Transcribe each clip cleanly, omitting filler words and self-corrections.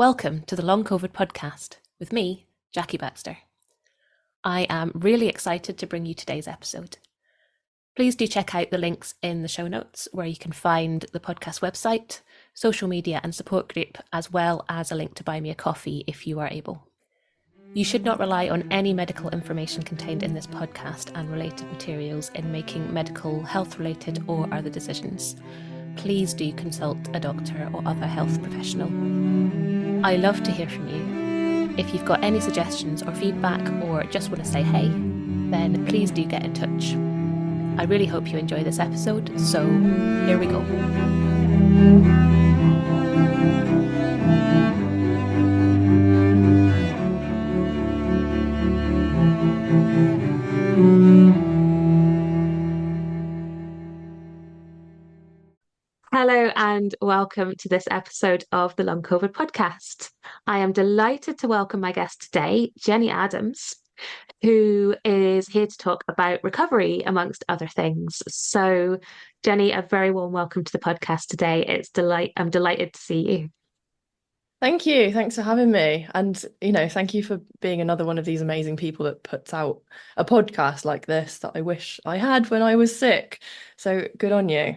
Welcome to the LongCovidPodcast with me, Jackie Baxter. I am really excited to bring you today's episode. Please do check out the links in the show notes where you can find the podcast website, social media and support group, as well as a link to buy me a coffee if you are able. You should not rely on any medical information contained in this podcast and related materials in making medical, health-related or other decisions. Please do consult a doctor or other health professional. I love to hear from you. If you've got any suggestions or feedback or just want to say hey, then please do get in touch. I really hope you enjoy this episode, so here we go. Hello and welcome to this episode of the Long COVID podcast. I am delighted to welcome my guest today, Jenny Adams, who is here to talk about recovery, amongst other things. So, Jenny, a very warm welcome to the podcast today. I'm delighted to see you. Thank you. Thanks for having me. And, thank you for being another one of these amazing people that puts out a podcast like this that I wish I had when I was sick. So good on you.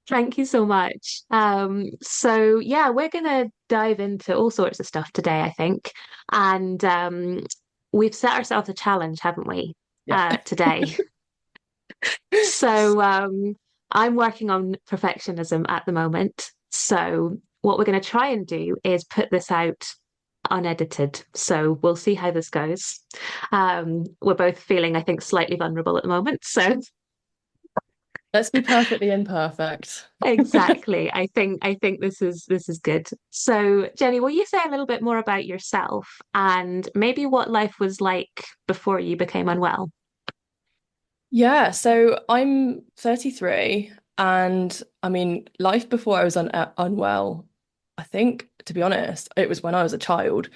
Thank you so much. We're going to dive into all sorts of stuff today, I think. And we've set ourselves a challenge, haven't we, Yeah. today? I'm working on perfectionism at the moment. So what we're going to try and do is put this out unedited. So we'll see how this goes. We're both feeling, I think, slightly vulnerable at the moment. So Let's be perfectly imperfect. exactly. I think this is good. So, Jenny, will you say a little bit more about yourself and maybe what life was like before you became unwell? Yeah, so I'm 33 and life before I was unwell, I think, to be honest, it was when I was a child.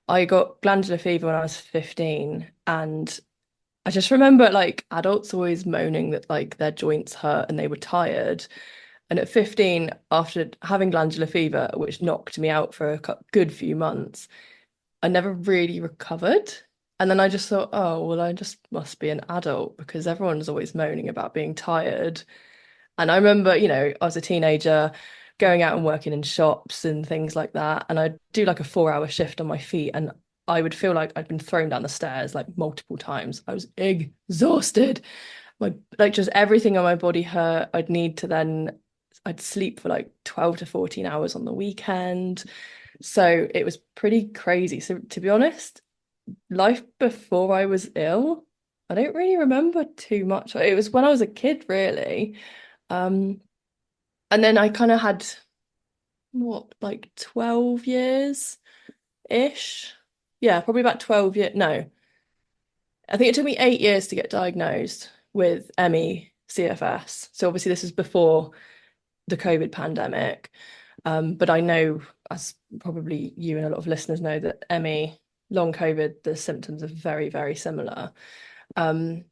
I got glandular fever when I was 15 and I just remember like adults always moaning that like their joints hurt and they were tired. And at 15, after having glandular fever, which knocked me out for a good few months, I never really recovered. And then I just thought, oh, well, I just must be an adult because everyone's always moaning about being tired. And I remember, I was a teenager going out and working in shops and things like that. And I'd do like a 4 hour shift on my feet and I would feel like I'd been thrown down the stairs like multiple times. I was exhausted. Like just everything on my body hurt. I'd sleep for like 12 to 14 hours on the weekend. So it was pretty crazy. So to be honest, life before I was ill, I don't really remember too much. It was when I was a kid, really. Um, and then I kind of had like 12 years ish. Yeah, probably about 12 years. No, I think it took me 8 years to get diagnosed with ME CFS. So obviously this is before the COVID pandemic. But I know, as probably you and a lot of listeners know, that ME, long COVID, the symptoms are very, very similar. Um,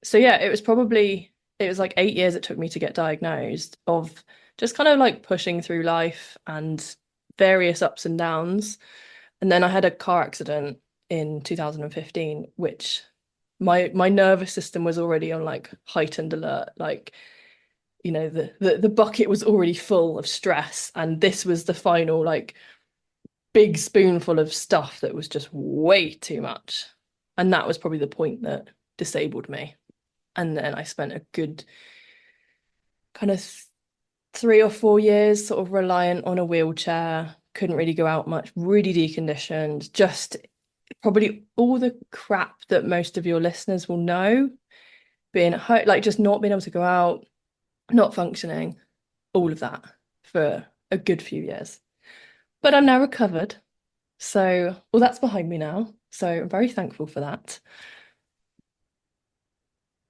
so yeah, it was like 8 years it took me to get diagnosed of just kind of like pushing through life and various ups and downs. And then I had a car accident in 2015, which my nervous system was already on like heightened alert. Like, the bucket was already full of stress, and this was the final like big spoonful of stuff that was just way too much. And that was probably the point that disabled me. And then I spent a good kind of 3 or 4 years sort of reliant on a wheelchair, couldn't really go out much, really deconditioned, just probably all the crap that most of your listeners will know, being at home, like just not being able to go out, not functioning, all of that for a good few years. But I'm now recovered. So all that's behind me now. So I'm very thankful for that.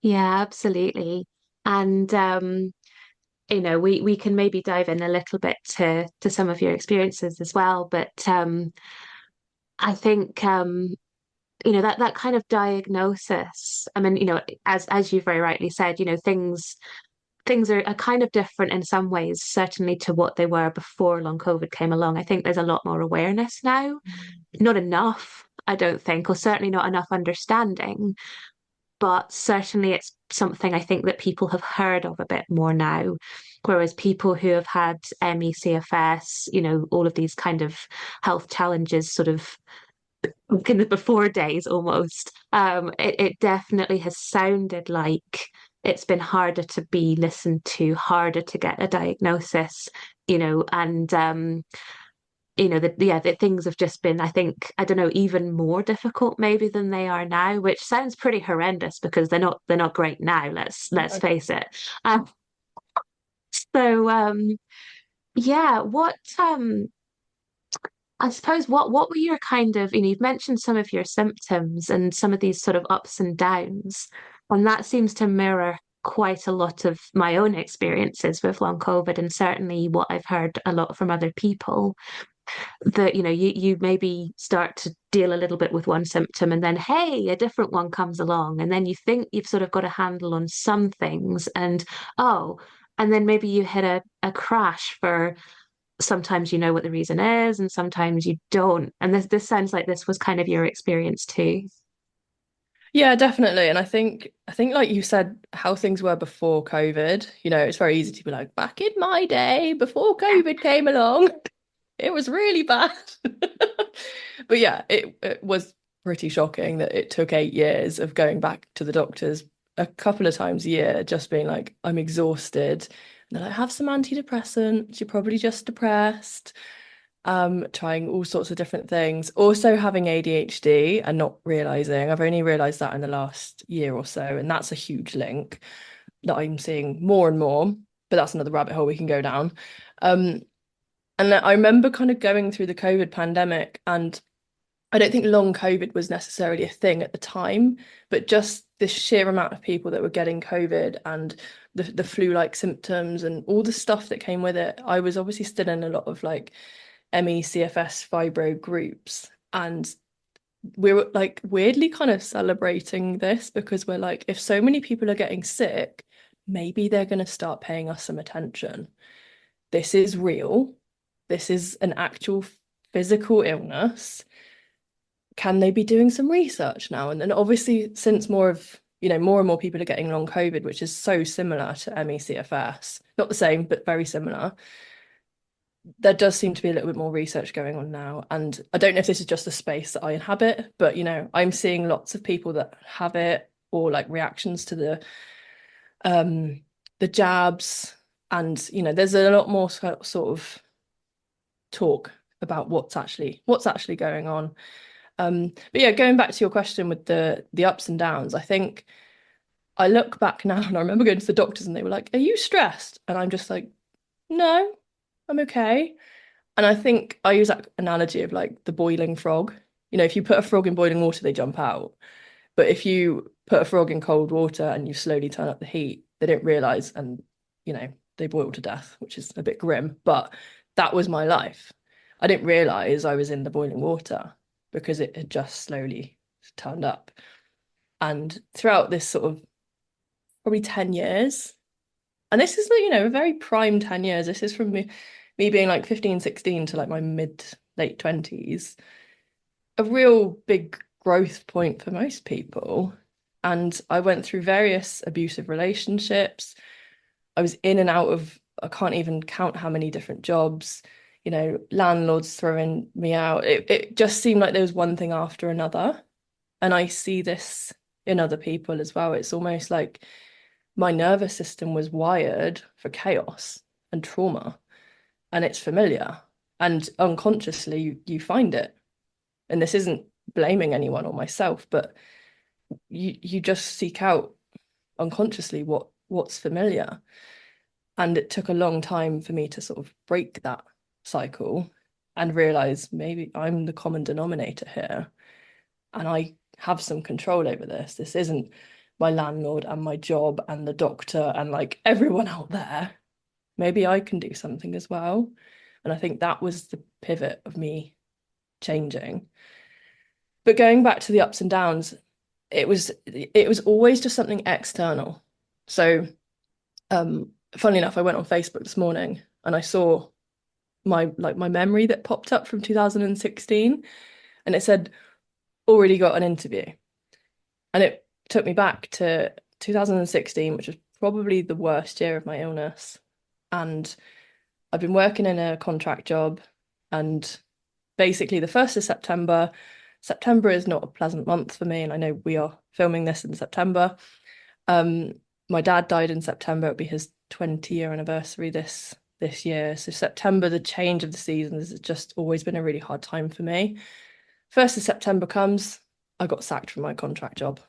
Yeah, absolutely. And we can maybe dive in a little bit to some of your experiences as well. But I think that kind of diagnosis. I mean, as you very rightly said, things things are kind of different in some ways, certainly to what they were before long COVID came along. I think there's a lot more awareness now. Not enough, I don't think, or certainly not enough understanding, but certainly it's something I think that people have heard of a bit more now. Whereas people who have had ME, CFS, all of these kind of health challenges sort of in the before days almost, it definitely has sounded like it's been harder to be listened to, harder to get a diagnosis, and that things have just been, I think, I don't know, even more difficult maybe than they are now, which sounds pretty horrendous because they're not great now, let's face it. Um, so yeah, what I suppose what were your kind of, you've mentioned some of your symptoms and some of these sort of ups and downs, and that seems to mirror quite a lot of my own experiences with long COVID and certainly what I've heard a lot from other people that you maybe start to deal a little bit with one symptom and then hey, a different one comes along and then you think you've sort of got a handle on some things and oh, and then maybe you hit a crash for sometimes you know what the reason is and sometimes you don't, and this sounds like this was kind of your experience too. Yeah, definitely. And I think like you said, how things were before COVID, it's very easy to be like, back in my day, before COVID came along, it was really bad. But yeah, it was pretty shocking that it took 8 years of going back to the doctors a couple of times a year, just being like, I'm exhausted. And they're like, have some antidepressants, you're probably just depressed. Trying all sorts of different things. Also having ADHD and not realizing. I've only realized that in the last year or so, and that's a huge link that I'm seeing more and more. But that's another rabbit hole we can go down. Um, and I remember kind of going through the COVID pandemic, and I don't think long COVID was necessarily a thing at the time, but just the sheer amount of people that were getting COVID and the flu-like symptoms and all the stuff that came with it. I was obviously still in a lot of like ME, CFS, fibro groups, and we were like weirdly kind of celebrating this because we're like, if so many people are getting sick, maybe they're going to start paying us some attention. This is real. This is an actual physical illness. Can they be doing some research now? And then obviously, since more and more people are getting long COVID, which is so similar to ME, CFS, not the same, but very similar, there does seem to be a little bit more research going on now. And I don't know if this is just the space that I inhabit, but I'm seeing lots of people that have it or like reactions to the jabs. And there's a lot more sort of talk about what's actually going on. But yeah, going back to your question with the ups and downs, I think I look back now and I remember going to the doctors and they were like, "Are you stressed?" And I'm just like, "No, I'm okay." And I think I use that analogy of like the boiling frog. If you put a frog in boiling water, they jump out. But if you put a frog in cold water and you slowly turn up the heat, they don't realize and, they boil to death, which is a bit grim. But that was my life. I didn't realize I was in the boiling water because it had just slowly turned up. And throughout this sort of probably 10 years, and this is, a very prime 10 years. This is from me being like 15, 16 to like my mid late 20s, a real big growth point for most people. And I went through various abusive relationships. I was in and out of, I can't even count how many different jobs, landlords throwing me out. It just seemed like there was one thing after another. And I see this in other people as well. It's almost like my nervous system was wired for chaos and trauma, and it's familiar. And unconsciously, you find it. And this isn't blaming anyone or myself, but you just seek out unconsciously what's familiar. And it took a long time for me to sort of break that cycle and realize maybe I'm the common denominator here and I have some control over this. This isn't my landlord and my job and the doctor and like everyone out there. Maybe I can do something as well. And I think that was the pivot of me changing. But going back to the ups and downs, it was always just something external. So funnily enough, I went on Facebook this morning and I saw my memory that popped up from 2016, and it said already got an interview. And it took me back to 2016, which was probably the worst year of my illness. And I've been working in a contract job, and basically the 1st of September, September is not a pleasant month for me, and I know we are filming this in September. My dad died in September. It'll be his 20-year anniversary this year. So September, the change of the seasons, has just always been a really hard time for me. 1st of September comes, I got sacked from my contract job.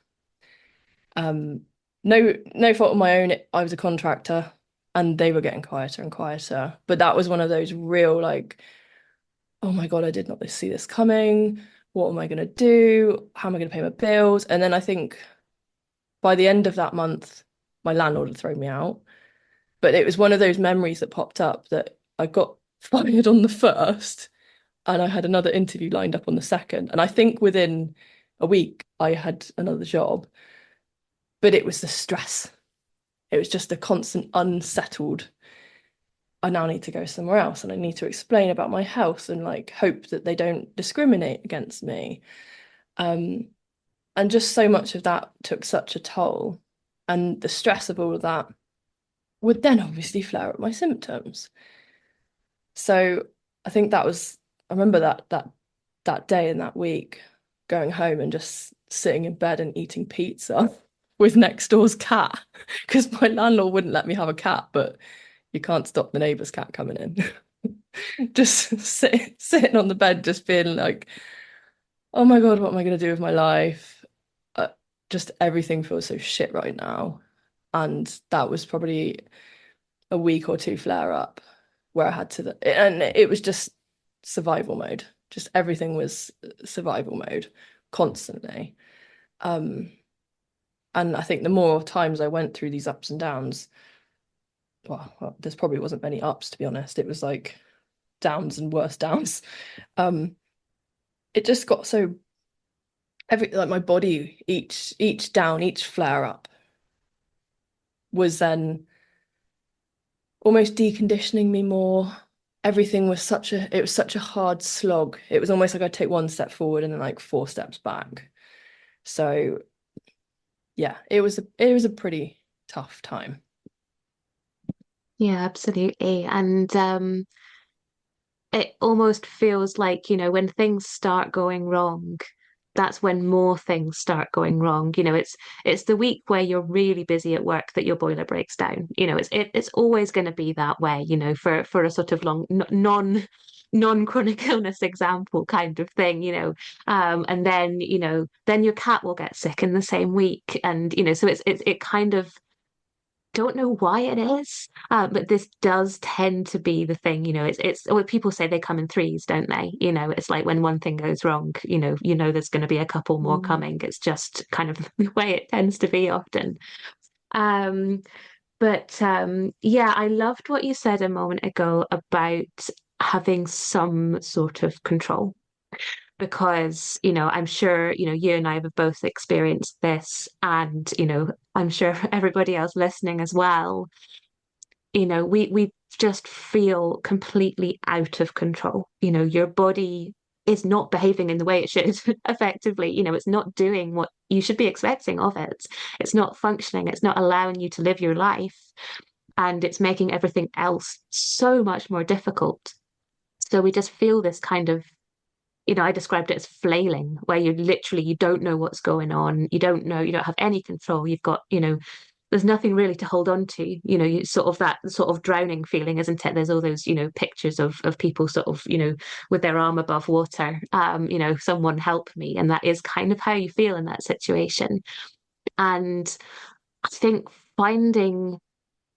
No fault of my own. I was a contractor and they were getting quieter and quieter. But that was one of those real like, oh my God, I did not see this coming. What am I going to do? How am I going to pay my bills? And then I think by the end of that month, my landlord had thrown me out. But it was one of those memories that popped up that I got fired on the 1st and I had another interview lined up on the 2nd. And I think within a week, I had another job. But it was the stress. It was just a constant unsettled, I now need to go somewhere else and I need to explain about my health and like hope that they don't discriminate against me. And just so much of that took such a toll. And the stress of all of that would then obviously flare up my symptoms. So I think I remember that day and that week going home and just sitting in bed and eating pizza with next door's cat, because my landlord wouldn't let me have a cat, but you can't stop the neighbour's cat coming in. Just sitting on the bed, just feeling like, oh my God, what am I going to do with my life? Just everything feels so shit right now. And that was probably a week or two flare up where I had to, and it was just survival mode. Just everything was survival mode constantly. And I think the more times I went through these ups and downs, well, there's probably wasn't many ups, to be honest. It was like downs and worse downs. It just got so like my body, each down, each flare up was then almost deconditioning me more. Everything was it was such a hard slog. It was almost like I'd take one step forward and then like 4 steps back. So yeah, it was a pretty tough time. Yeah, absolutely. And it almost feels like, when things start going wrong, that's when more things start going wrong. It's the week where you're really busy at work that your boiler breaks down. It's always going to be that way, for a sort of long non-chronic illness example kind of thing, and then your cat will get sick in the same week. And, so it kind of, don't know why it is, but this does tend to be the thing. It's what people say, they come in threes, don't they? It's like when one thing goes wrong, there's going to be a couple more coming. It's just kind of the way it tends to be often. Um, but yeah, I loved what you said a moment ago about having some sort of control, because I'm sure you and I have both experienced this, and I'm sure everybody else listening as well. We just feel completely out of control. Your body is not behaving in the way it should effectively. It's not doing what you should be expecting of it. It's not functioning. It's not allowing you to live your life, and it's making everything else so much more difficult. So we just feel this kind of, I described it as flailing, where you don't know what's going on. You don't know, you don't have any control. You've got, there's nothing really to hold on to. You sort of that sort of drowning feeling, isn't it? There's all those, pictures of people sort of, with their arm above water, someone help me. And that is kind of how you feel in that situation. And I think finding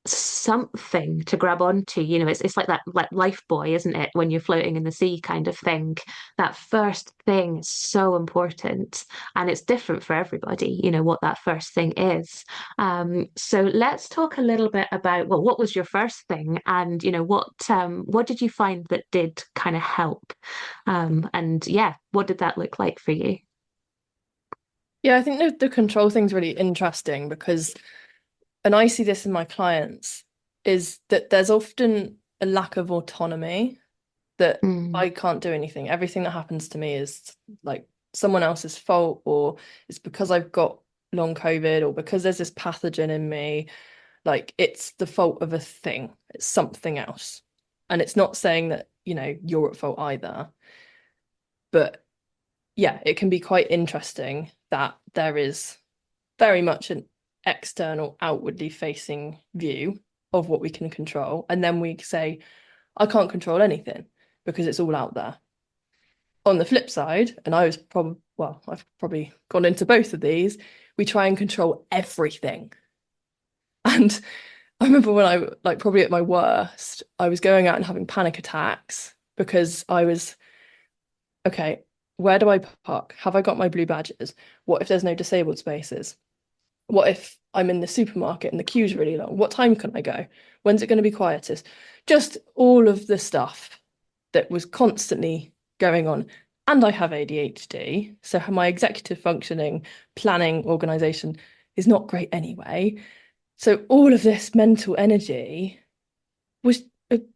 something to grab onto, it's like that, like life buoy, isn't it, when you're floating in the sea kind of thing. That first thing is so important, and it's different for everybody, what that first thing is. So let's talk a little bit about, well, what was your first thing, and what did you find that did kind of help, and yeah, what did that look like for you? Yeah, I think the control thing's really interesting because, and I see this in my clients, is that there's often a lack of autonomy, that Mm. I can't do anything. Everything that happens to me is like someone else's fault, or it's because I've got long COVID, or because there's this pathogen in me. Like, it's the fault of a thing. It's something else. And it's not saying that, you're at fault either. But yeah, it can be quite interesting that there is very much an external, outwardly facing view of what we can control. And then we say, I can't control anything because it's all out there. On the flip side, and I've probably gone into both of these, we try and control everything. And I remember when I, like, probably at my worst, I was going out and having panic attacks because I was, okay, where do I park? Have I got my blue badges? What if there's no disabled spaces? What if I'm in the supermarket and the queue's really long? What time can I go? When's it going to be quietest? Just all of the stuff that was constantly going on. And I have ADHD, so my executive functioning, planning, organization is not great anyway. So all of this mental energy was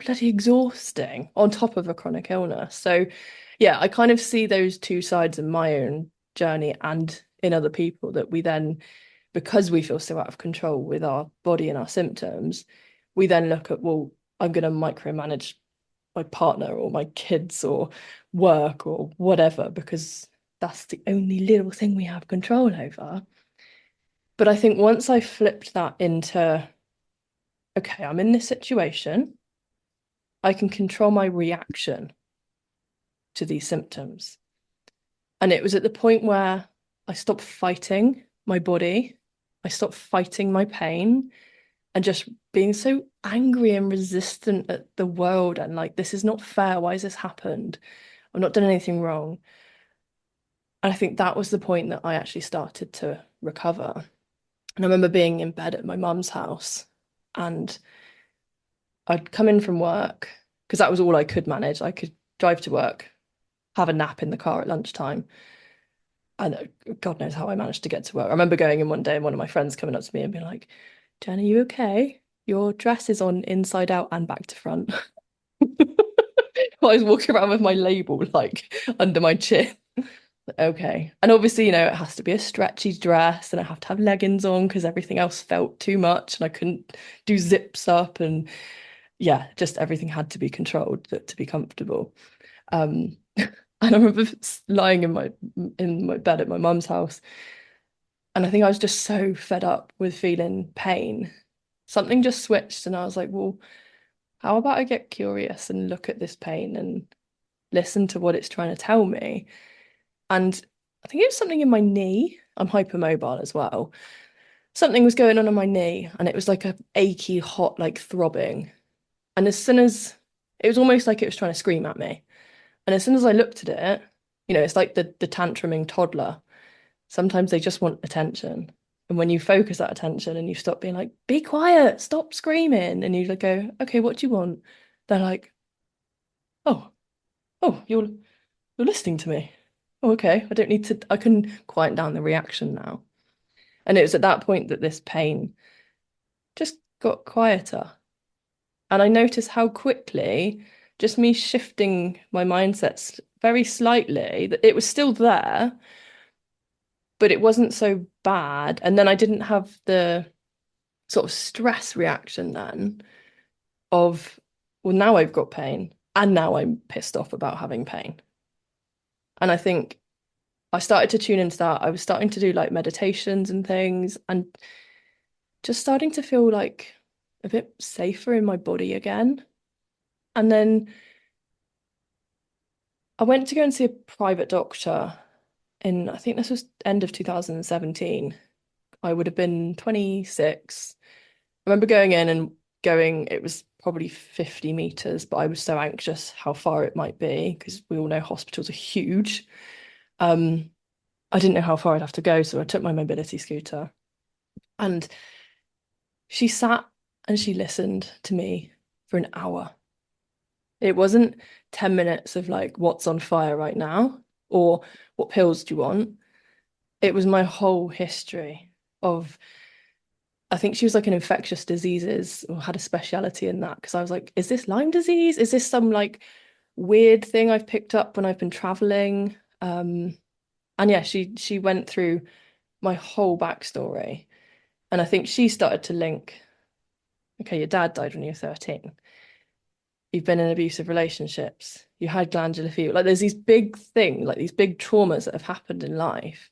bloody exhausting on top of a chronic illness. So yeah, I kind of see those two sides in my own journey and in other people, that we then, because we feel so out of control with our body and our symptoms, we then look at, well, I'm going to micromanage my partner or my kids or work or whatever, because that's the only little thing we have control over. But I think once I flipped that into, okay, I'm in this situation, I can control my reaction to these symptoms. And it was at the point where I stopped fighting my body, I stopped fighting my pain, and just being so angry and resistant at the world and like, this is not fair. Why has this happened? I've not done anything wrong. And I think that was the point that I actually started to recover. And I remember being in bed at my mum's house, and I'd come in from work because that was all I could manage. I could drive to work, have a nap in the car at lunchtime. And God knows how I managed to get to work. I remember going in one day and one of my friends coming up to me and being like, Jen, are you okay? Your dress is on inside out and back to front. I was walking around with my label like under my chin. Okay. And obviously, it has to be a stretchy dress and I have to have leggings on because everything else felt too much and I couldn't do zips up, and yeah, just everything had to be controlled to be comfortable. And I remember lying in my bed at my mum's house, and I think I was just so fed up with feeling pain. Something just switched, and I was like, well, how about I get curious and look at this pain and listen to what it's trying to tell me? And I think it was something in my knee. I'm hypermobile as well. Something was going on in my knee, and it was like a achy, hot, like throbbing. And as soon as it was almost like it was trying to scream at me. And as soon as I looked at it, it's like the tantruming toddler. Sometimes they just want attention. And when you focus that attention and you stop being like, be quiet, stop screaming, and you like go, okay, what do you want? They're like, oh, you're listening to me. Oh, okay. I can quiet down the reaction now. And it was at that point that this pain just got quieter. And I noticed how quickly just me shifting my mindsets very slightly, that it was still there, but it wasn't so bad. And then I didn't have the sort of stress reaction then of, well, now I've got pain and now I'm pissed off about having pain. And I think I started to tune into that. I was starting to do like meditations and things, and just starting to feel like a bit safer in my body again. And then I went to go and see a private doctor I think this was end of 2017. I would have been 26. I remember going in and it was probably 50 meters, but I was so anxious how far it might be because we all know hospitals are huge. I didn't know how far I'd have to go, so I took my mobility scooter, and she sat and she listened to me for an hour. It wasn't 10 minutes of like, what's on fire right now, or what pills do you want? It was my whole history of I think she was like an infectious diseases or had a speciality in that, because I was like, is this Lyme disease? Is this some like weird thing I've picked up when I've been traveling? And yeah, she went through my whole backstory. And I think she started to link, okay, your dad died when you were 13. You've been in abusive relationships. You had glandular fever. Like there's these big things, like these big traumas that have happened in life.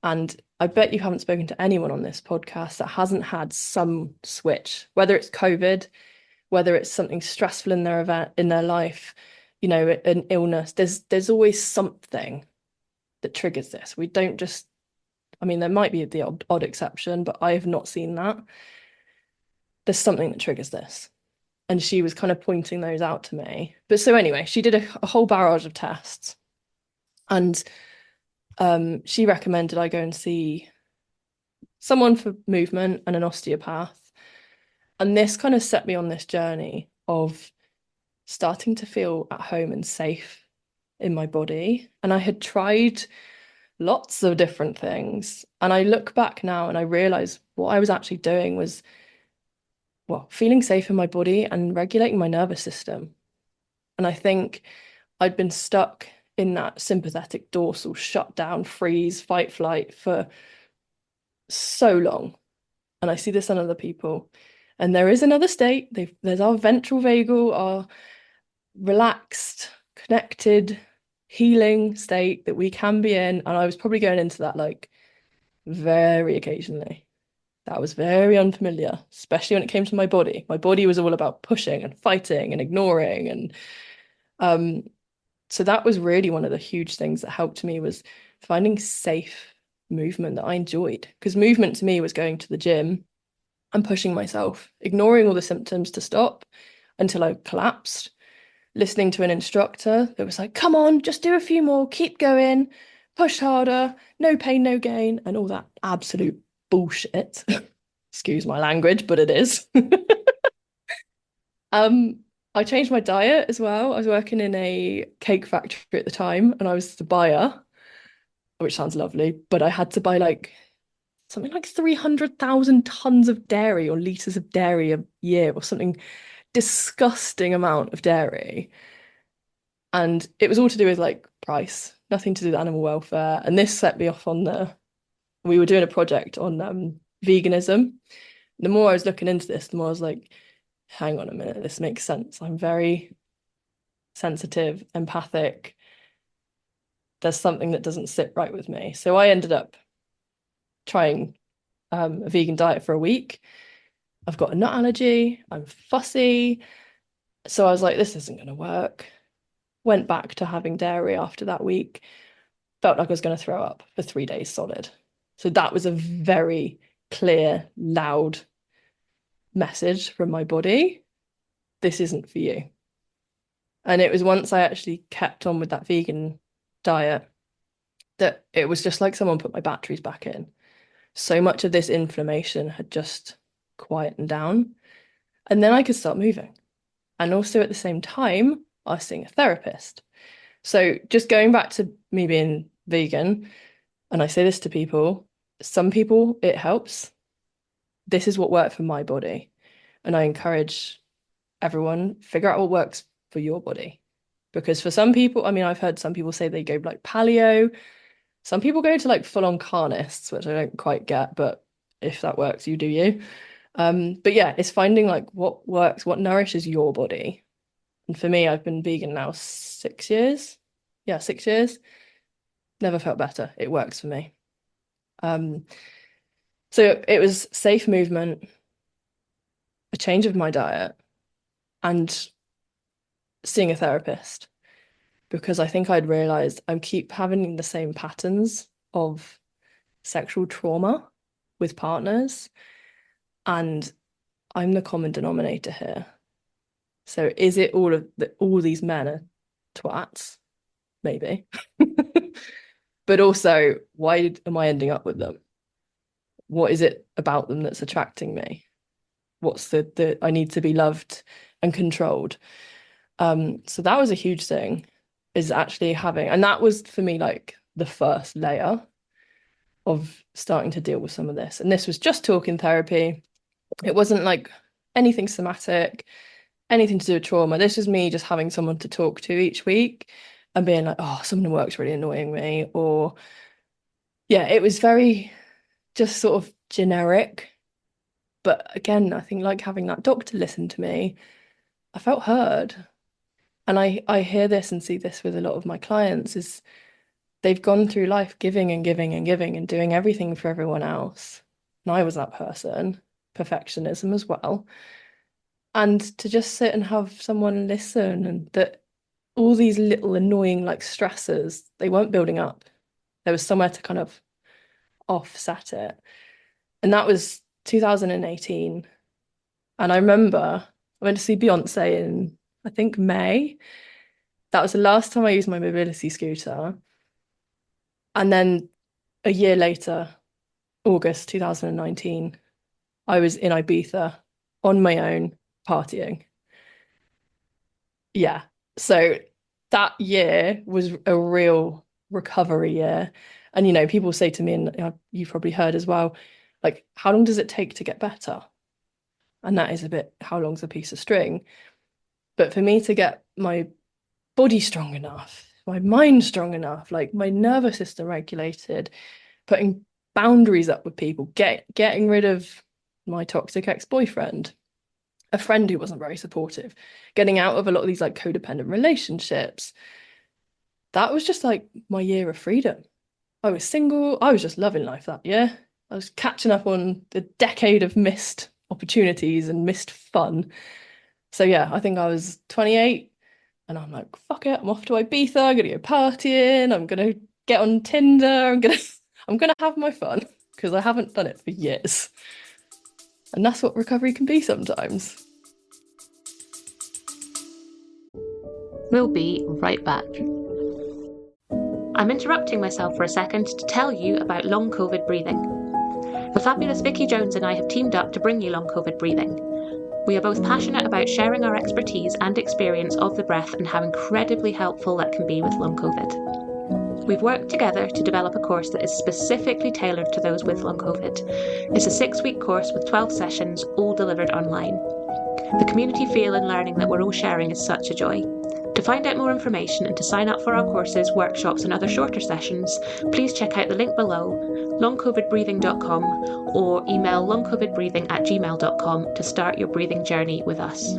And I bet you haven't spoken to anyone on this podcast that hasn't had some switch, whether it's COVID, whether it's something stressful in their event in their life, you know, an illness. There's always something that triggers this. We don't just, I mean, there might be the odd exception, but I have not seen that. There's something that triggers this. And she was kind of pointing those out to me. But so anyway, she did a whole barrage of tests. And she recommended I go and see someone for movement and an osteopath. And this kind of set me on this journey of starting to feel at home and safe in my body. And I had tried lots of different things. And I look back now and I realize what I was actually doing was, well, feeling safe in my body and regulating my nervous system. And I think I'd been stuck in that sympathetic dorsal shutdown, freeze, fight, flight for so long. And I see this in other people. And there is another state. There's our ventral vagal, our relaxed, connected, healing state that we can be in. And I was probably going into that like very occasionally. That was very unfamiliar, especially when it came to my body. My body was all about pushing and fighting and ignoring. And so that was really one of the huge things that helped me, was finding safe movement that I enjoyed. Because movement to me was going to the gym and pushing myself, ignoring all the symptoms to stop until I collapsed, listening to an instructor that was like, come on, just do a few more, keep going, push harder, no pain, no gain, and all that absolute bullshit. Excuse my language, but it is. I changed my diet as well. I was working in a cake factory at the time and I was the buyer, which sounds lovely, but I had to buy like something like 300,000 tons of dairy or liters of dairy a year or something disgusting amount of dairy. And it was all to do with like price, nothing to do with animal welfare. And this set me off on we were doing a project on veganism. The more I was looking into this, the more I was like, hang on a minute, this makes sense. I'm very sensitive, empathic. There's something that doesn't sit right with me. So I ended up trying a vegan diet for a week. I've got a nut allergy. I'm fussy. So I was like, this isn't going to work. Went back to having dairy after that week. Felt like I was going to throw up for 3 days solid. So that was a very clear, loud message from my body. This isn't for you. And it was once I actually kept on with that vegan diet that it was just like someone put my batteries back in. So much of this inflammation had just quietened down. And then I could start moving. And also at the same time, I was seeing a therapist. So just going back to me being vegan, and I say this to people, some people it helps. This is what worked for my body. And I encourage everyone, figure out what works for your body. Because for some people, I mean, I've heard some people say they go like paleo. Some people go to like full-on carnists, which I don't quite get, but if that works, you do you. But yeah, it's finding like what works, what nourishes your body. And for me, I've been vegan now 6 years. Yeah, 6 years. Never felt better. It works for me. So it was safe movement, a change of my diet, and seeing a therapist, because I think I'd realized I keep having the same patterns of sexual trauma with partners, and I'm the common denominator here. So is it all these men are twats? Maybe. But also, why am I ending up with them? What is it about them that's attracting me? What's the I need to be loved and controlled. So that was a huge thing, is actually having, and that was for me like the first layer. of starting to deal with some of this. And this was just talking therapy. It wasn't like anything somatic, anything to do with trauma. This was me just having someone to talk to each week and being like, oh, someone in work's really annoying me. Or, yeah, it was very just sort of generic. But again, I think like having that doctor listen to me, I felt heard. And I hear this and see this with a lot of my clients is they've gone through life giving and giving and giving and doing everything for everyone else. And I was that person, perfectionism as well. And to just sit and have someone listen, and that all these little annoying like stressors, they weren't building up. There was somewhere to kind of offset it. And that was 2018. And I remember I went to see Beyonce in, I think, May. That was the last time I used my mobility scooter. And then a year later, August 2019, I was in Ibiza on my own partying. Yeah. So that year was a real recovery year. And, you know, people say to me, and you've probably heard as well, like, how long does it take to get better? And that is a bit, how long's a piece of string? But for me to get my body strong enough, my mind strong enough, like my nervous system regulated, putting boundaries up with people, getting rid of my toxic ex-boyfriend, a friend who wasn't very supportive, getting out of a lot of these like codependent relationships. That was just like my year of freedom. I was single. I was just loving life that year. I was catching up on the decade of missed opportunities and missed fun. So yeah, I think I was 28 and I'm like, fuck it, I'm off to Ibiza, I'm gonna go partying, I'm gonna get on Tinder, I'm gonna have my fun because I haven't done it for years. And that's what recovery can be sometimes. We'll be right back. I'm interrupting myself for a second to tell you about long COVID breathing. The fabulous Vicky Jones and I have teamed up to bring you long COVID breathing. We are both passionate about sharing our expertise and experience of the breath and how incredibly helpful that can be with long COVID. We've worked together to develop a course that is specifically tailored to those with long COVID. It's a 6-week course with 12 sessions, all delivered online. The community feel and learning that we're all sharing is such a joy. To find out more information and to sign up for our courses, workshops and other shorter sessions, please check out the link below, longcovidbreathing.com, or email longcovidbreathing@gmail.com to start your breathing journey with us.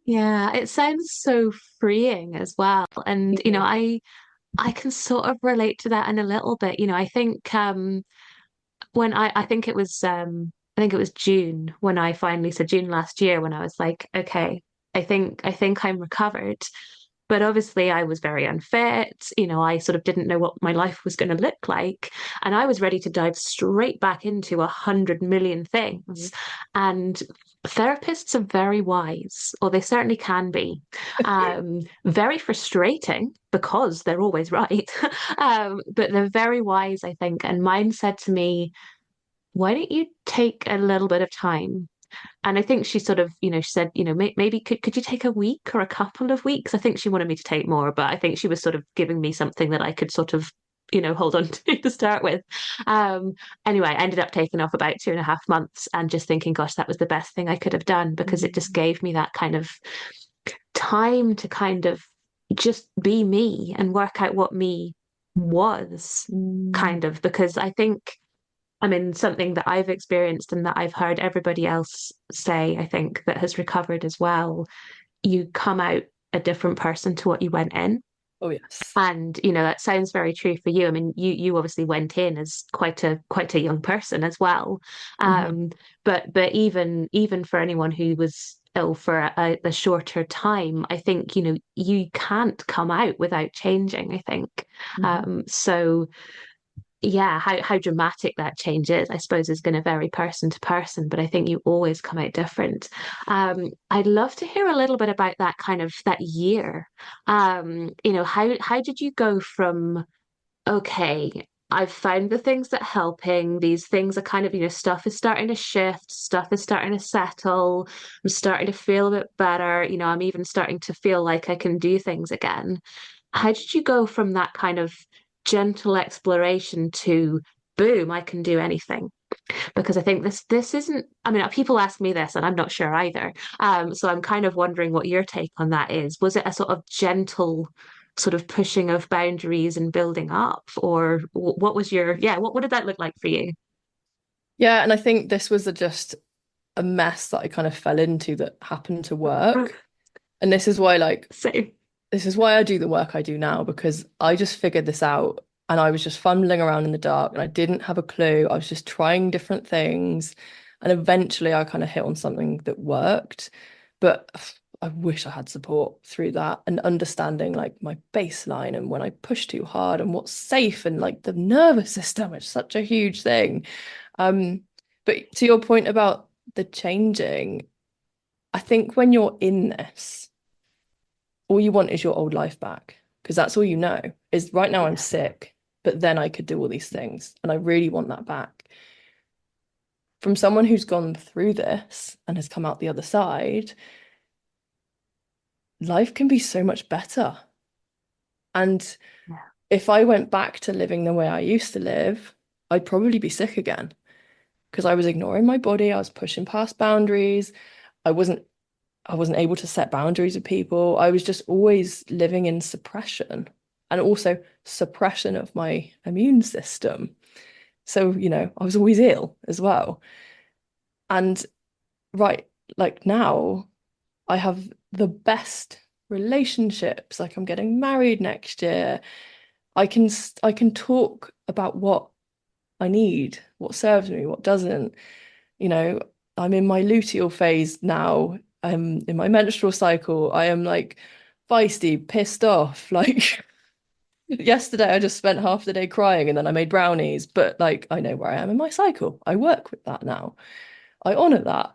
Yeah, it sounds so freeing as well. And, you know, I can sort of relate to that in a little bit. You know, I think when I think it was June when I finally said June last year when I was like, okay, I think I'm recovered. But obviously I was very unfit. You know, I sort of didn't know what my life was going to look like. And I was ready to dive straight back into 100 million things. And therapists are very wise, or they certainly can be. Very frustrating because they're always right. But they're very wise, I think. And mine said to me, why don't you take a little bit of time? And I think she sort of, you know, she said, you know, maybe could you take a week or a couple of weeks? I think she wanted me to take more, but I think she was sort of giving me something that I could sort of, you know, hold on to start with. Um, anyway, I ended up taking off about 2.5 months and just thinking, gosh, that was the best thing I could have done because it just gave me that kind of time to kind of just be me and work out what me was, kind of, because I think I mean, something that I've experienced and that I've heard everybody else say, I think, that has recovered as well, you come out a different person to what you went in. Oh yes. And, you know, that sounds very true for you. I mean, you obviously went in as quite a young person as well. But even for anyone who was ill for a shorter time, I think, you know, you can't come out without changing, I think. So yeah, how dramatic that change is, I suppose, is going to vary person to person, but I think you always come out different. I'd love to hear a little bit about that kind of that year. You know, how did you go from, okay, I've found the things that helping, these things are kind of, stuff is starting to shift, stuff is starting to settle. I'm starting to feel a bit better. I'm even starting to feel like I can do things again. How did you go from that kind of gentle exploration to boom, I can do anything? Because I think this isn't, I mean, people ask me this and I'm not sure either. So I'm kind of wondering what your take on that is. Was it a sort of gentle sort of pushing of boundaries and building up, or what was what did that look like for you? Yeah, and I think this was just a mess that I kind of fell into that happened to work. And this is why, So, this is why I do the work I do now, because I just figured this out and I was just fumbling around in the dark and I didn't have a clue. I was just trying different things. And eventually I kind of hit on something that worked. But I wish I had support through that and understanding like my baseline and when I push too hard and what's safe and like the nervous system. It's such a huge thing. But to your point about the changing, I think when you're in this, all you want is your old life back because that's all you know is right now I'm sick, but then I could do all these things and I really want that back. From someone who's gone through this and has come out the other side, life can be so much better. And if I went back to living the way I used to live, I'd probably be sick again because I was ignoring my body, I was pushing past boundaries. I wasn't able to set boundaries with people. I was just always living in suppression and also suppression of my immune system. So, I was always ill as well. And right, like now, I have the best relationships. Like I'm getting married next year. I can talk about what I need, what serves me, what doesn't. You know, I'm in my luteal phase now. I'm in my menstrual cycle. I am like feisty, pissed off. Like yesterday, I just spent half the day crying and then I made brownies. But like, I know where I am in my cycle. I work with that now. I honor that.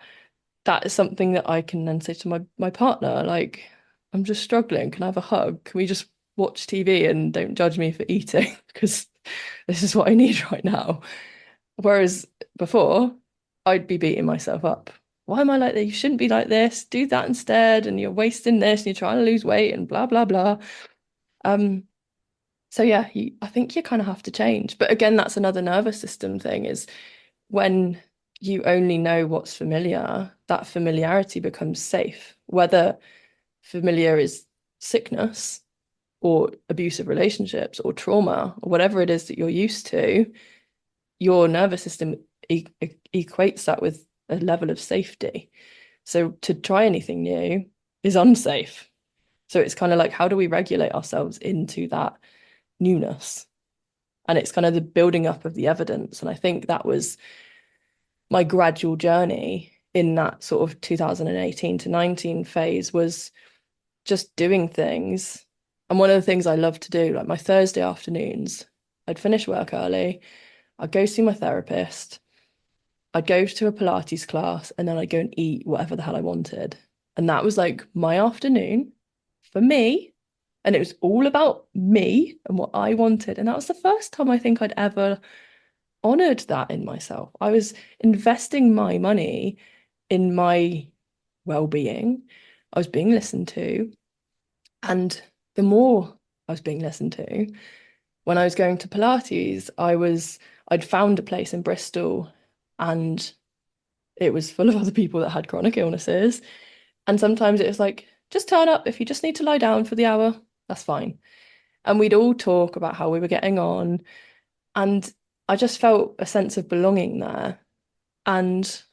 That is something that I can then say to my partner, like, I'm just struggling. Can I have a hug? Can we just watch TV and don't judge me for eating? Because this is what I need right now. Whereas before, I'd be beating myself up. Why am I like that? You shouldn't be like this. Do that instead. And you're wasting this and you're trying to lose weight and blah, blah, blah. Um, so yeah, I think you kind of have to change. But again, that's another nervous system thing is when you only know what's familiar, that familiarity becomes safe. Whether familiar is sickness or abusive relationships or trauma or whatever it is that you're used to, your nervous system equates that with a level of safety. So to try anything new is unsafe. So it's kind of like, how do we regulate ourselves into that newness? And it's kind of the building up of the evidence. And I think that was my gradual journey in that sort of 2018 to 19 phase was just doing things. And one of the things I love to do, like my Thursday afternoons, I'd finish work early, I'd go see my therapist, I'd go to a Pilates class, and then I'd go and eat whatever the hell I wanted. And that was like my afternoon for me. And it was all about me and what I wanted. And that was the first time I think I'd ever honored that in myself. I was investing my money in my well-being. I was being listened to. And the more I was being listened to, when I was going to Pilates, I'd found a place in Bristol and it was full of other people that had chronic illnesses. And sometimes it was like, just turn up if you just need to lie down for the hour, that's fine. And we'd all talk about how we were getting on. And I just felt a sense of belonging there. And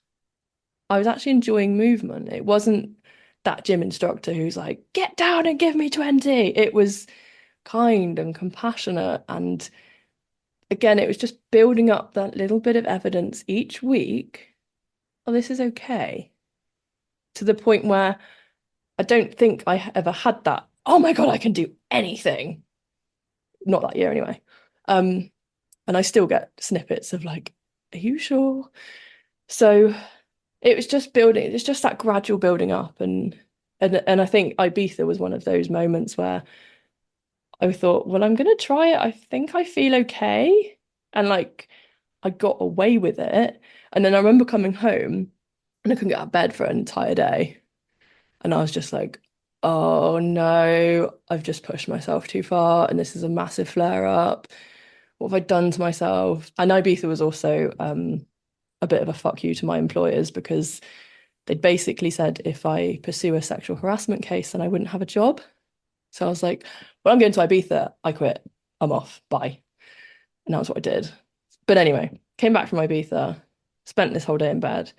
I was actually enjoying movement. It wasn't that gym instructor who's like, get down and give me 20. It was kind and compassionate. And again, it was just building up that little bit of evidence each week. Oh, this is okay. To the point where I don't think I ever had that. Oh my God, I can do anything. Not that year anyway. And I still get snippets of like, are you sure? So it was just building, it's just that gradual building up. And I think Ibiza was one of those moments where I thought, well, I'm gonna try it. I think I feel okay. And like I got away with it. And then I remember coming home and I couldn't get out of bed for an entire day. And I was just like, oh no, I've just pushed myself too far and this is a massive flare up. What have I done to myself? And Ibiza was also a bit of a fuck you to my employers because they'd basically said if I pursue a sexual harassment case, then I wouldn't have a job. So I was like, well, I'm going to Ibiza. I quit. I'm off. Bye. And that was what I did. But anyway, came back from Ibiza, spent this whole day in bed.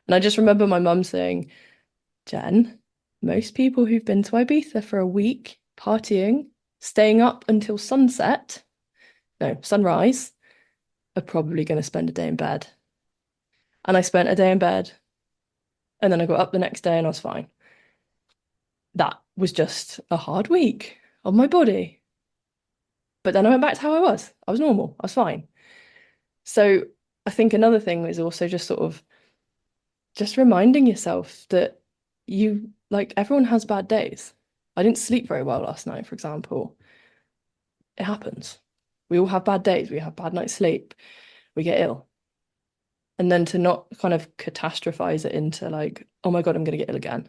And I just remember my mum saying, Jen, most people who've been to Ibiza for a week, partying, staying up until sunrise, are probably going to spend a day in bed. And I spent a day in bed. And then I got up the next day and I was fine. That was just a hard week of my body. But then I went back to how I was. I was normal. I was fine. So I think another thing is also just sort of just reminding yourself that you, like, everyone has bad days. I didn't sleep very well last night, for example. It happens. We all have bad days. We have bad night's sleep. We get ill. And then to not kind of catastrophize it into like, oh my God, I'm going to get ill again.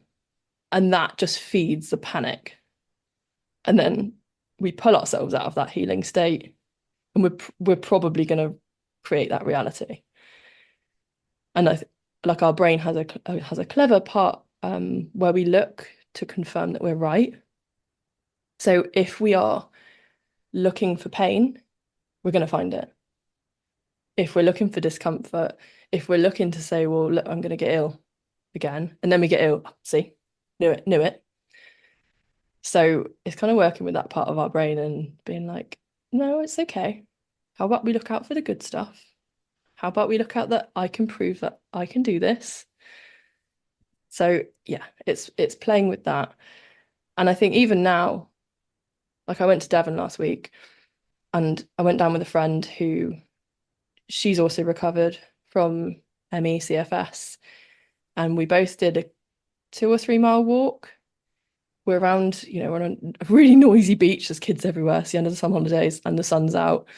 And that just feeds the panic. And then we pull ourselves out of that healing state and we're probably going to create that reality. And like our brain has a clever part where we look to confirm that we're right. So if we are looking for pain, we're going to find it. If we're looking for discomfort, if we're looking to say, well, look, I'm going to get ill again, and then we get ill, see, knew it. So it's kind of working with that part of our brain and being like, no, it's okay. How about we look out for the good stuff? How about we look out that I can prove that I can do this? So yeah, it's playing with that. And I think even now, like I went to Devon last week and I went down with a friend who she's also recovered from ME CFS. And we both did a 2 or 3 mile walk. We're around, we're on a really noisy beach. There's kids everywhere. It's the end of the summer holidays and the sun's out.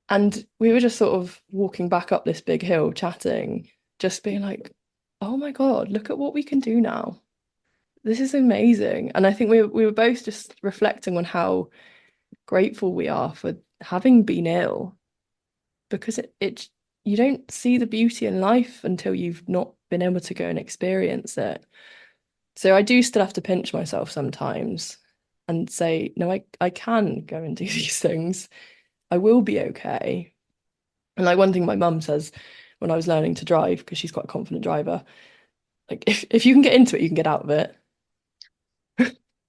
And we were just sort of walking back up this big hill, chatting, just being like, oh my God, look at what we can do now. This is amazing. And I think we were both just reflecting on how grateful we are for having been ill, because it you don't see the beauty in life until you've not been able to go and experience it. So I do still have to pinch myself sometimes and say, no, I can go and do these things. I will be okay. And like one thing my mum says when I was learning to drive, because she's quite a confident driver, like if you can get into it, you can get out of it.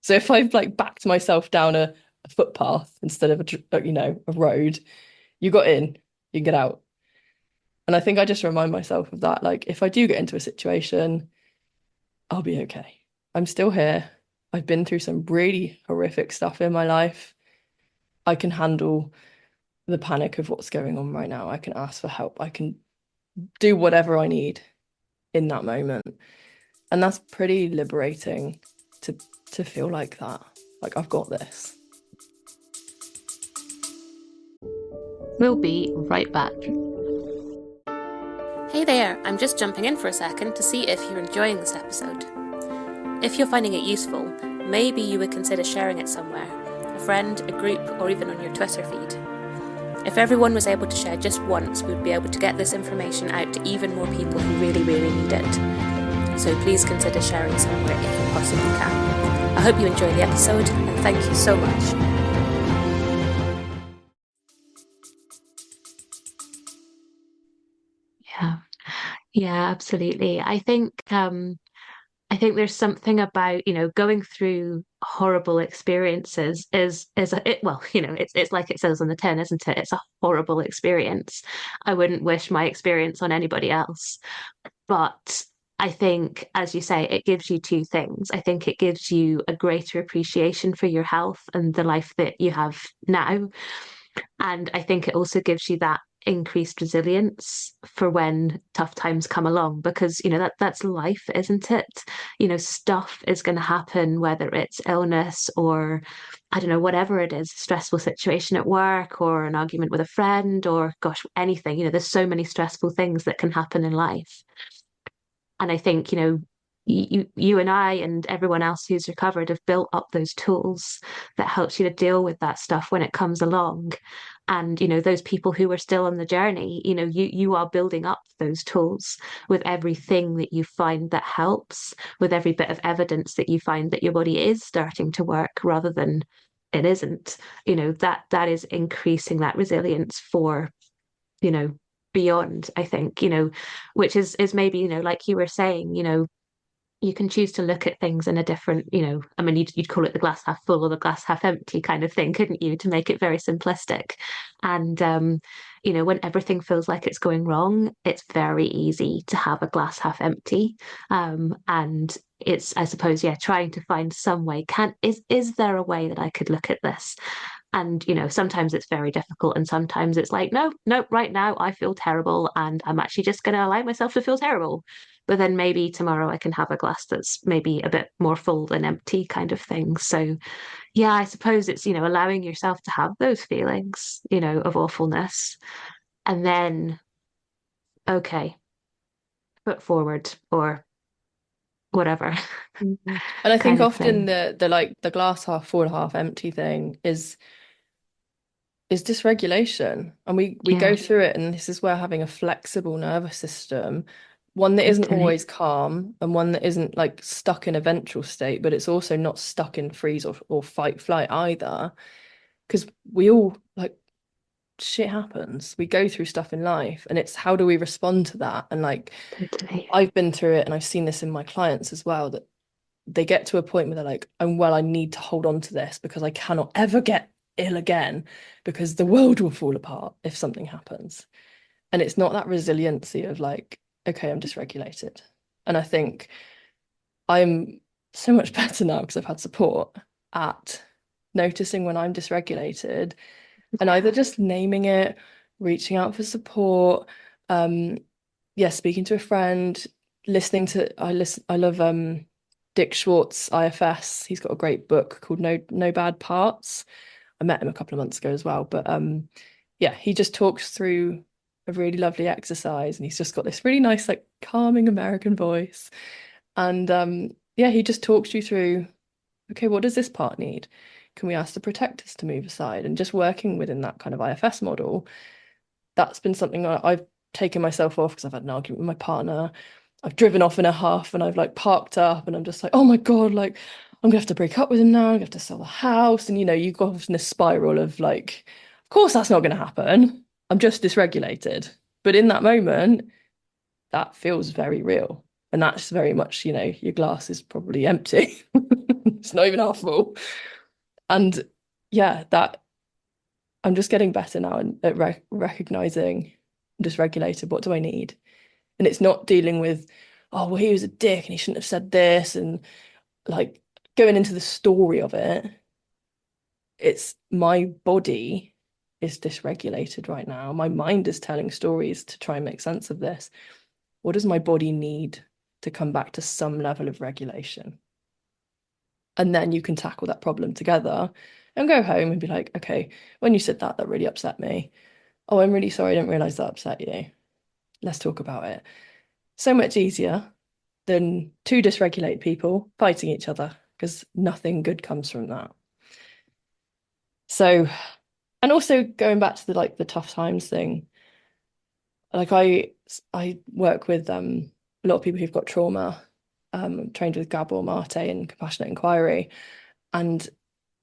So if I've like backed myself down a footpath instead of a road, you got in, you can get out. And I think I just remind myself of that. Like if I do get into a situation, I'll be okay. I'm still here. I've been through some really horrific stuff in my life. I can handle the panic of what's going on right now. I can ask for help. I can do whatever I need in that moment. And that's pretty liberating to feel like that. Like I've got this. We'll be right back. Hey there, I'm just jumping in for a second to see if you're enjoying this episode. If you're finding it useful, maybe you would consider sharing it somewhere, a friend, a group, or even on your Twitter feed. If everyone was able to share just once, we'd be able to get this information out to even more people who really, really need it. So please consider sharing somewhere if you possibly can. I hope you enjoy the episode, and thank you so much. Yeah, absolutely. I think there's something about, going through horrible experiences it's like it says on the tin, isn't it? It's a horrible experience. I wouldn't wish my experience on anybody else. But I think, as you say, it gives you two things. I think it gives you a greater appreciation for your health and the life that you have now. And I think it also gives you that increased resilience for when tough times come along, because that's life, isn't it? Stuff is going to happen, whether it's illness or I don't know, whatever it is, stressful situation at work or an argument with a friend or gosh, anything. There's so many stressful things that can happen in life. And I think, you and I and everyone else who's recovered have built up those tools that helps you to deal with that stuff when it comes along. And, those people who are still on the journey, you are building up those tools with everything that you find that helps, with every bit of evidence that you find that your body is starting to work rather than it isn't. That is increasing that resilience for, you know, beyond, I think, which is maybe, like you were saying, you can choose to look at things in a different, I mean, you'd call it the glass half full or the glass half empty kind of thing, couldn't you, to make it very simplistic. And, when everything feels like it's going wrong, it's very easy to have a glass half empty. And it's, I suppose, yeah, trying to find some way. Is there a way that I could look at this? And, sometimes it's very difficult. And sometimes it's like, no, no, right now I feel terrible. And I'm actually just going to allow myself to feel terrible. But then maybe tomorrow I can have a glass that's maybe a bit more full than empty kind of thing. So, yeah, I suppose it's, allowing yourself to have those feelings, of awfulness. And then, okay, foot forward or whatever And I think kind of often thing. the glass half full, half empty thing is dysregulation. And we Yeah, go through it, and this is where having a flexible nervous system, one that isn't totally. always calm and one that isn't like stuck in a ventral state, but it's also not stuck in freeze or fight flight either. Because we all like shit happens. We go through stuff in life, and it's how do we respond to that? And like Totally. I've been through it, and I've seen this in my clients as well, that they get to a point where they're like, I'm well, I need to hold on to this because I cannot ever get ill again because the world will fall apart if something happens. And it's not that resiliency of like, okay, I'm dysregulated. And I think I'm so much better now because I've had support at noticing when I'm dysregulated and either just naming it, reaching out for support, um, yeah, speaking to a friend, listening to I love Dick Schwartz, IFS. He's got a great book called No Bad Parts. I met him a couple of months ago as well, but yeah, he just talks through a really lovely exercise, and he's just got this really nice, like calming American voice. And yeah, he just talks you through, okay, what does this part need? Can we ask the protectors to move aside? And just working within that kind of IFS model, that's been something I've taken myself off because I've had an argument with my partner. I've driven off in a huff and I've like parked up and I'm just like, oh my God, like I'm gonna have to break up with him now. I'm gonna have to sell the house. And you go off in a spiral of like, of course that's not gonna happen. I'm just dysregulated. But in that moment, that feels very real. And that's very much, your glass is probably empty. It's not even half full. And yeah, that I'm just getting better now at recognizing I'm dysregulated. What do I need? And it's not dealing with, oh, well, he was a dick and he shouldn't have said this, and like going into the story of it. It's my body is dysregulated right now. My mind is telling stories to try and make sense of this. What does my body need to come back to some level of regulation? And then you can tackle that problem together and go home and be like, okay, when you said that, that really upset me. Oh, I'm really sorry. I didn't realize that upset you. Let's talk about it. So much easier than two dysregulated people fighting each other because nothing good comes from that. So, and also going back to the tough times thing, like I work with a lot of people who've got trauma, trained with Gabor Mate and compassionate inquiry. And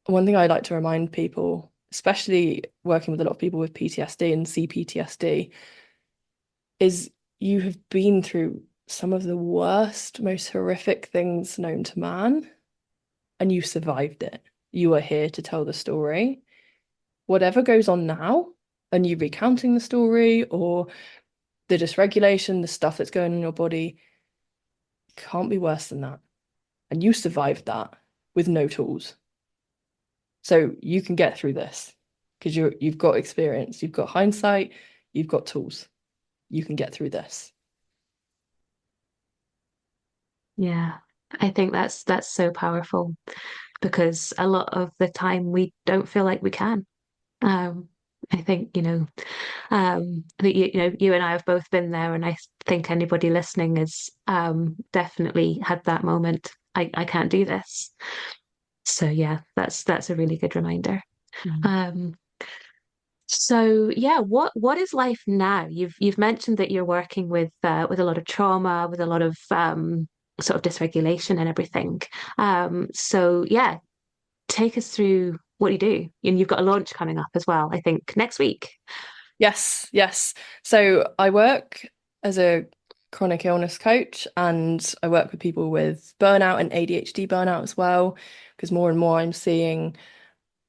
one thing I like to remind people, especially working with a lot of people with PTSD and CPTSD, is you have been through some of the worst, most horrific things known to man, and you survived it. You are here to tell the story. Whatever goes on now, and you recounting the story or the dysregulation, the stuff that's going on in your body, can't be worse than that. And you survived that with no tools. So you can get through this because you've got experience, you've got hindsight, you've got tools. You can get through this. Yeah, I think that's so powerful because a lot of the time we don't feel like we can. Um, I think, I think you and I have both been there, and I think anybody listening has definitely had that moment. I can't do this. So yeah, that's a really good reminder. Um, so yeah, what is life now? You've mentioned that you're working with a lot of trauma, with a lot of sort of dysregulation and everything. So yeah, take us through what you do. And you've got a launch coming up as well, I think next week. Yes. So I work as a chronic illness coach, and I work with people with burnout and ADHD burnout as well, because more and more I'm seeing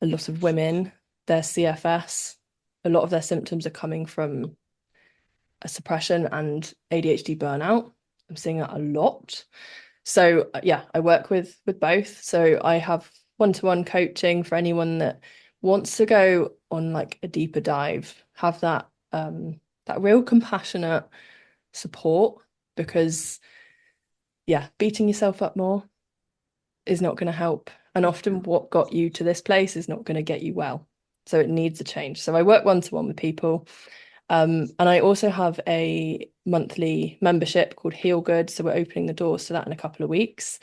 a lot of women, their CFS, a lot of their symptoms are coming from a suppression and ADHD burnout. I'm seeing that a lot. So yeah, I work with both. So I have one-to-one coaching for anyone that wants to go on like a deeper dive, have that real compassionate support, because yeah, beating yourself up more is not going to help. And often what got you to this place is not going to get you well. So it needs a change. So I work one-to-one with people. And I also have a monthly membership called Heal Good. So we're opening the doors to that in a couple of weeks.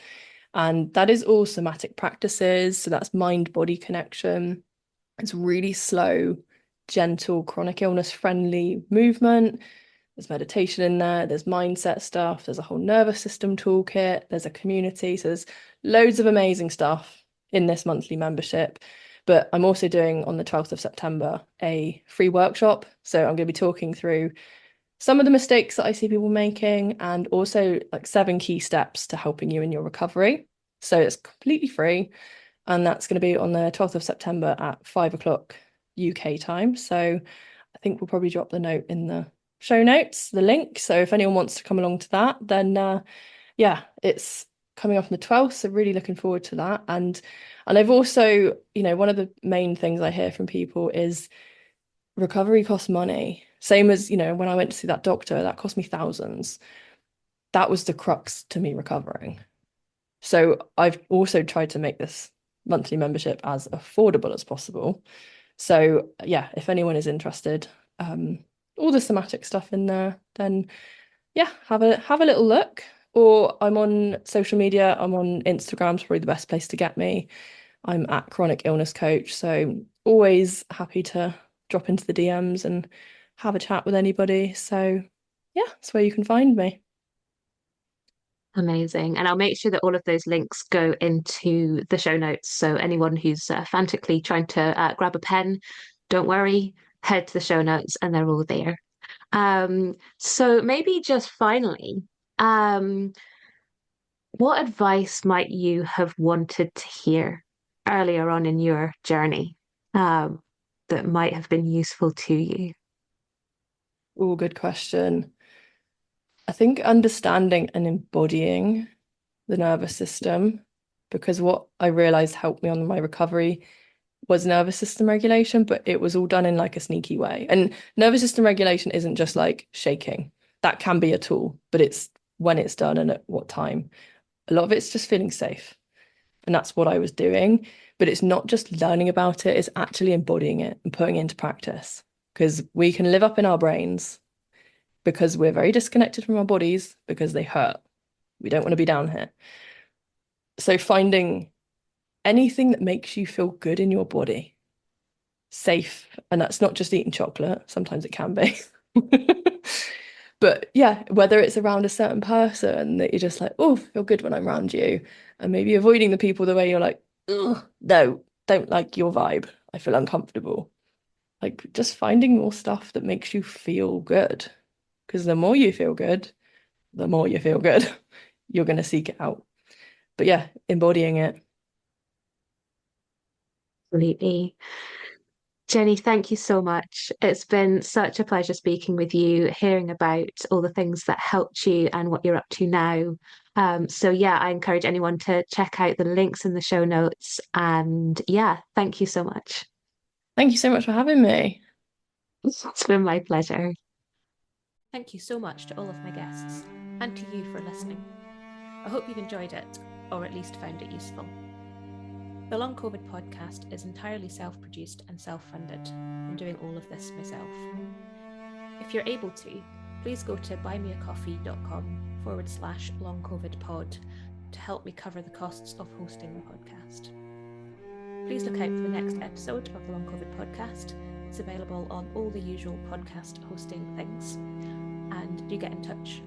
And that is all somatic practices. So that's mind-body connection. It's really slow, gentle, chronic illness friendly movement. There's meditation in there, there's mindset stuff, there's a whole nervous system toolkit, there's a community. So there's loads of amazing stuff in this monthly membership. But I'm also doing on the 12th of September a free workshop. So I'm going to be talking through some of the mistakes that I see people making, and also like 7 key steps to helping you in your recovery. So it's completely free. And that's going to be on the 12th of September at 5 o'clock UK time. So I think we'll probably drop the note in the show notes, the link. So if anyone wants to come along to that, then yeah, it's coming up on the 12th. So really looking forward to that. And I've also, one of the main things I hear from people is recovery costs money. Same as, when I went to see that doctor, that cost me thousands. That was the crux to me recovering. So I've also tried to make this monthly membership as affordable as possible. So yeah, if anyone is interested, all the somatic stuff in there, then yeah, have a little look. Or I'm on social media. I'm on Instagram, is probably the best place to get me. I'm at Chronic Illness Coach. So always happy to drop into the DMs and have a chat with anybody. So yeah, that's where you can find me. Amazing. And I'll make sure that all of those links go into the show notes. So anyone who's frantically trying to grab a pen, don't worry, head to the show notes and they're all there. So maybe just finally, what advice might you have wanted to hear earlier on in your journey, that might have been useful to you? Oh, good question. I think understanding and embodying the nervous system, because what I realized helped me on my recovery was nervous system regulation, but it was all done in like a sneaky way. And nervous system regulation isn't just like shaking. That can be a tool, but it's when it's done and at what time. A lot of it's just feeling safe. And that's what I was doing. But it's not just learning about it, it's actually embodying it and putting it into practice. Because we can live up in our brains because we're very disconnected from our bodies because they hurt. We don't want to be down here. So finding anything that makes you feel good in your body, safe, and that's not just eating chocolate. Sometimes it can be. But yeah, whether it's around a certain person that you're just like, oh, feel good when I'm around you, and maybe avoiding the people the way you're like, oh, no, don't like your vibe. I feel uncomfortable. Like just finding more stuff that makes you feel good. Because the more you feel good, the more you feel good, you're going to seek it out. But yeah, embodying it. Absolutely. Jenny, thank you so much. It's been such a pleasure speaking with you, hearing about all the things that helped you and what you're up to now. So, yeah, I encourage anyone to check out the links in the show notes. And yeah, thank you so much. Thank you so much for having me. It's been my pleasure. Thank you so much to all of my guests and to you for listening. I hope you've enjoyed it, or at least found it useful. The Long COVID podcast is entirely self-produced and self-funded. I'm doing all of this myself. If you're able to, please go to buymeacoffee.com/LongCovidPod to help me cover the costs of hosting the podcast. Please look out for the next episode of the Long COVID podcast. It's available on all the usual podcast hosting things. And do get in touch